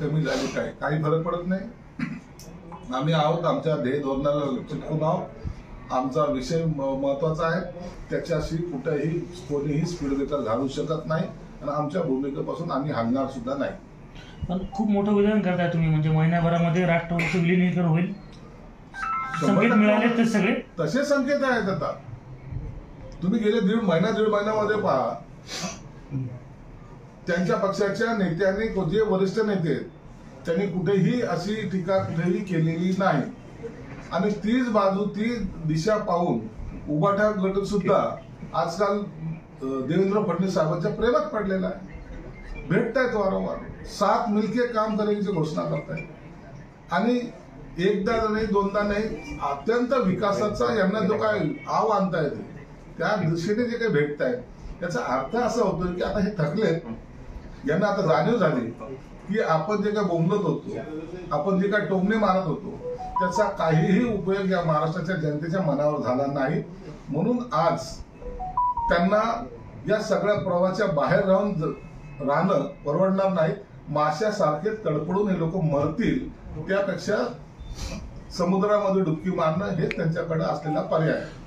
कमी झाली काय, काही फरक पडत नाही। आम्ही आहोत, आमच्या ध्येय धोरणाला चिटकून आहोत। आमचा विषय महत्वाचा आहे, त्याच्याशी कुठेही कोणीही स्पीड ब्रेकर घालू शकत नाही आणि आमच्या भूमिकेपासून आम्ही हलणार सुद्धा नाही। पण खूप मोठं विधान करताय तुम्ही, म्हणजे महिन्याभरामध्ये राष्ट्रवादीचं विलीनीकरण होईल, संकेत मिळाले ते सगळे तसे संकेत आहेत। आता तुम्ही गेले दीड महिन्यामध्ये पहा, त्यांच्या पक्षाच्या नेत्यांनी, जे वरिष्ठ नेते त्यांनी कुठेही अशी टीका कुठेही केलेली नाही आणि तीच बाजू, ती दिशा पाहून उभाटा गट सुद्धा आजकाल देवेंद्र फडणवीस साहेबांच्या प्रेमात पडलेला आहे। भेटतायत वारंवार, साथ मिलके काम करण्याची घोषणा करतायत आणि एकदा नाही दोनदा नाही, अत्यंत विकासाचा यांना जो काय आव आणता येते त्या दिशेने जे काही भेटतायत, त्याचा अर्थ असा होतो की आता हे थकलेत, यांना आता जाणीव झाली की आपण जे काय बोंबलत होतो, आपण जे काय टोमणे मारत होतो, त्याचा काहीही उपयोग या महाराष्ट्राच्या जनतेच्या मनावर झाला नाही। म्हणून आज त्यांना या सगळ्या प्रवाहाच्या बाहेर राहणं परवडणार नाही। माशासारखे तडपडून हे लोक मरतील, त्यापेक्षा समुद्रामध्ये डुबकी मारणं हे त्यांच्याकडे असलेला पर्याय आहे।